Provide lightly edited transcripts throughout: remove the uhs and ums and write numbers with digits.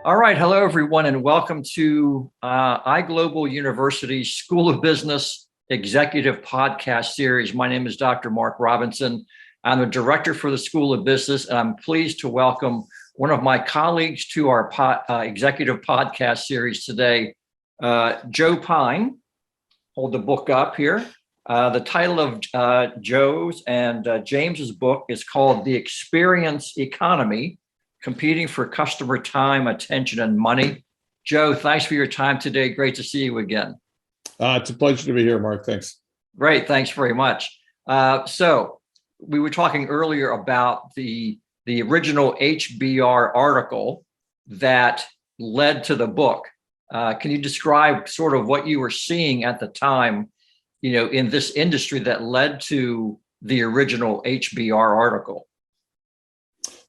All right. Hello, everyone, and welcome to iGlobal University's School of Business Executive Podcast Series. My name is Dr. Mark Robinson. I'm the director for the School of Business, and I'm pleased to welcome one of my colleagues to our executive podcast series today, Joe Pine. Hold the book up here. The title of Joe's and James's book is called The Experience Economy: Competing for Customer Time, Attention, and Money. Joe, thanks for your time today. Great to see you again. It's a pleasure to be here, Mark. Thanks. Great. Thanks very much. So we were talking earlier about the original HBR article that led to the book. Can you describe sort of what you were seeing at the time, in this industry that led to the original HBR article?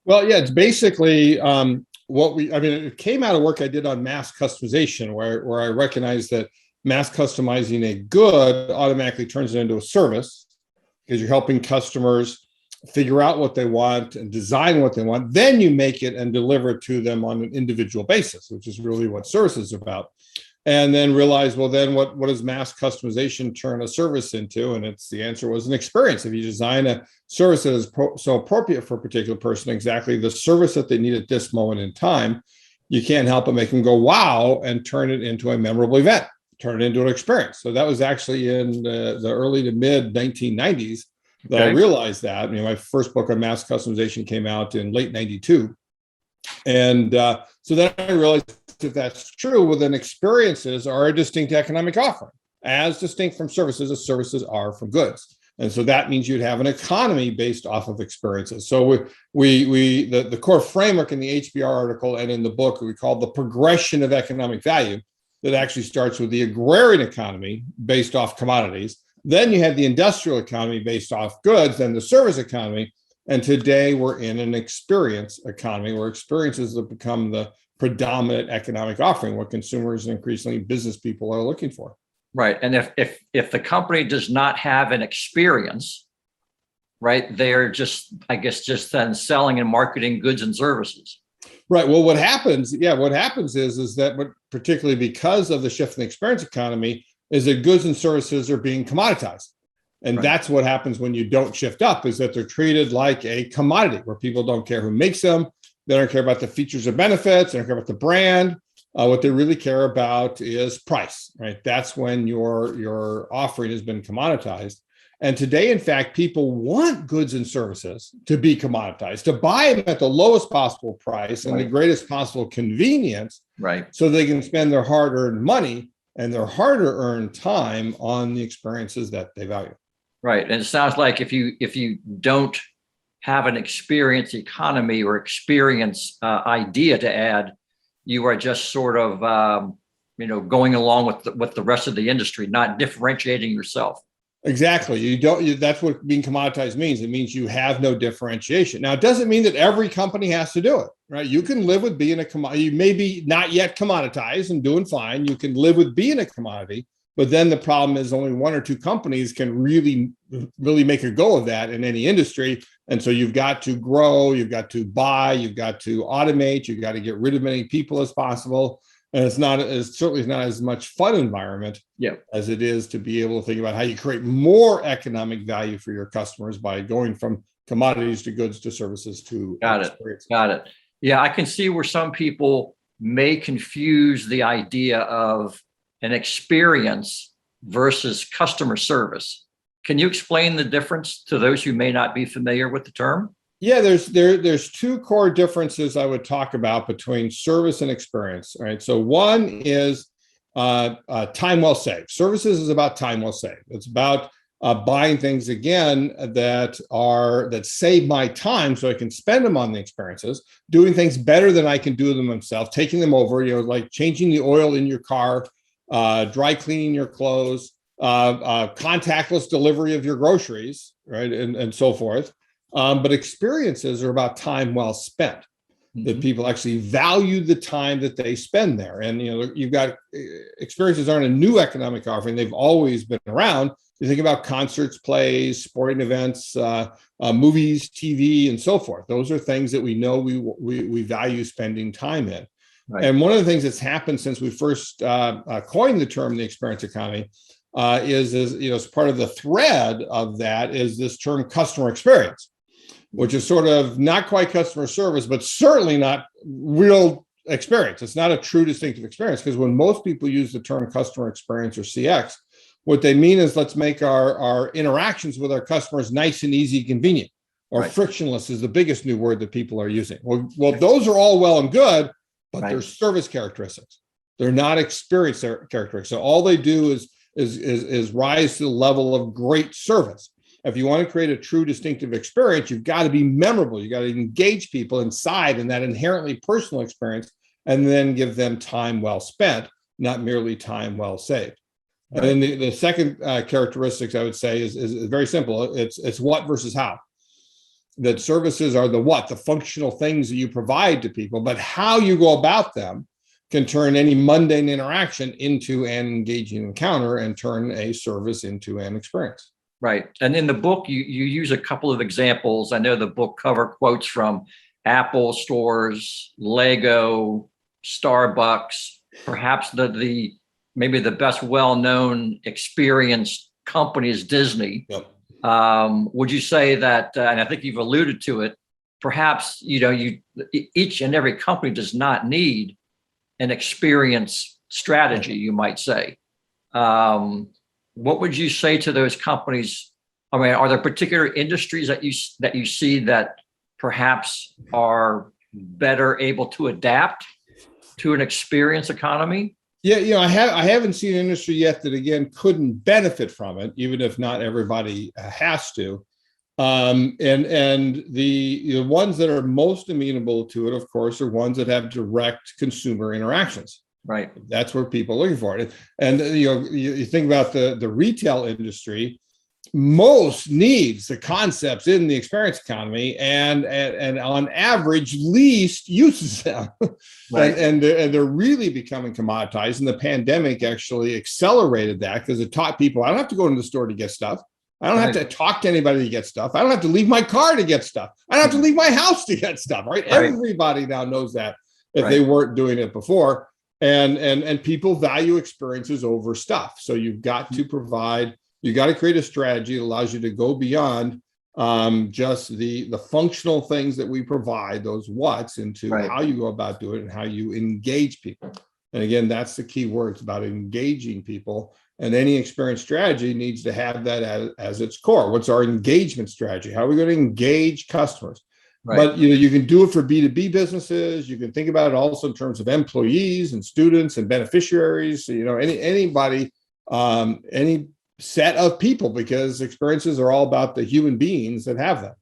Well, yeah, it's basically it came out of work I did on mass customization, where I recognized that mass customizing a good automatically turns it into a service because you're helping customers figure out what they want and design what they want. Then you make it and deliver it to them on an individual basis, which is really what service is about. And then realize, well, then what does mass customization turn a service into? And the answer was an experience. If you design a service that is so appropriate for a particular person, exactly the service that they need at this moment in time, you can't help but make them go, wow, and turn it into a memorable event, turn it into an experience. So that was actually in the early to mid 1990s that I realized that. My first book on mass customization came out in late 92. And so then I realized, if that's true, well, then experiences are a distinct economic offering, as distinct from services as services are from goods. And so that means you'd have an economy based off of experiences. So the core framework in the HBR article and in the book we call the progression of economic value, that actually starts with the agrarian economy based off commodities. Then you had the industrial economy based off goods, then the service economy. And today we're in an experience economy where experiences have become the predominant economic offering, what consumers and increasingly business people are looking for. Right. And if the company does not have an experience, right, they're just then selling and marketing goods and services. Right. Well, what happens is that particularly because of the shift in the experience economy, is that goods and services are being commoditized. And that's what happens when you don't shift up, is that they're treated like a commodity where people don't care who makes them. They don't care about the features or benefits. They don't care about the brand. What they really care about is price, right? That's when your offering has been commoditized. And today, in fact, people want goods and services to be commoditized, to buy them at the lowest possible price and the greatest possible convenience, so they can spend their hard-earned money and their hard-earned time on the experiences that they value. Right. And it sounds like if you don't have an experience economy or experience idea to add, you are just sort of going along with the rest of the industry, not differentiating yourself. Exactly. That's what being commoditized means. It means you have no differentiation. Now, it doesn't mean that every company has to do it, right? You can live with being a commodity. You may be not yet commoditized and doing fine. You can live with being a commodity, but then the problem is only one or two companies can really make a go of that in any industry. And so you've got to grow, you've got to buy, you've got to automate, you've got to get rid of as many people as possible. And it's certainly not as much fun environment as it is to be able to think about how you create more economic value for your customers by going from commodities to goods to services to experiences. Got it. Yeah, I can see where some people may confuse the idea of an experience versus customer service. Can you explain the difference to those who may not be familiar with the term? Yeah, there's two core differences I would talk about between service and experience. Right. So one is time well saved. Services is about time well saved. It's about buying things again that save my time so I can spend them on the experiences, doing things better than I can do them myself, taking them over, like changing the oil in your car, dry cleaning your clothes, contactless delivery of your groceries, right, and so forth. But experiences are about time well spent, that people actually value the time that they spend there. And, you've got experiences aren't a new economic offering. They've always been around. You think about concerts, plays, sporting events, movies, TV, and so forth. Those are things that we know we value spending time in. Right. And one of the things that's happened since we first coined the term the experience economy is as part of the thread of that is this term customer experience, which is sort of not quite customer service, but certainly not real experience. It's not a true distinctive experience, because when most people use the term customer experience or CX, what they mean is let's make our interactions with our customers nice and easy, convenient, or Right. frictionless is the biggest new word that people are using. Well, those are all well and good, but Right. they're service characteristics. They're not experience characteristics. So all they do is rise to the level of great service. If you want to create a true distinctive experience, you've got to be memorable. You got to engage people inside in that inherently personal experience, and then give them time well spent, not merely time well saved. Right. And then the second characteristics I would say is very simple. It's what versus how. That services are the what, the functional things that you provide to people, but how you go about them can turn any mundane interaction into an engaging encounter and turn a service into an experience. Right. And in the book, you use a couple of examples. I know the book cover quotes from Apple stores, Lego, Starbucks, perhaps the maybe the best well-known experienced company is Disney. Yep. Would you say that, and I think you've alluded to it, perhaps, each and every company does not need an experience strategy, you might say. What would you say to those companies? I mean, are there particular industries that you see that perhaps are better able to adapt to an experience economy? Yeah, I haven't seen an industry yet that, again, couldn't benefit from it, even if not everybody has to. And the ones that are most amenable to it, of course, are ones that have direct consumer interactions. Right. That's where people are looking for it. And you think about the retail industry, most needs the concepts in the experience economy, and on average least uses them. Right. and they're really becoming commoditized. And the pandemic actually accelerated that, because it taught people, I don't have to go into the store to get stuff. I don't have to talk to anybody to get stuff. I don't have to leave my car to get stuff. I don't have to leave my house to get stuff. Right. Everybody now knows that, if they weren't doing it before. And people value experiences over stuff. So you've got to create a strategy that allows you to go beyond just the functional things that we provide, those what's, into how you go about doing it and how you engage people. And again, that's the key word. It's about engaging people. And any experience strategy needs to have that as its core. What's our engagement strategy? How are we going to engage customers? Right. But you can do it for B2B businesses. You can think about it also in terms of employees and students and beneficiaries. Anybody, any set of people, because experiences are all about the human beings that have them.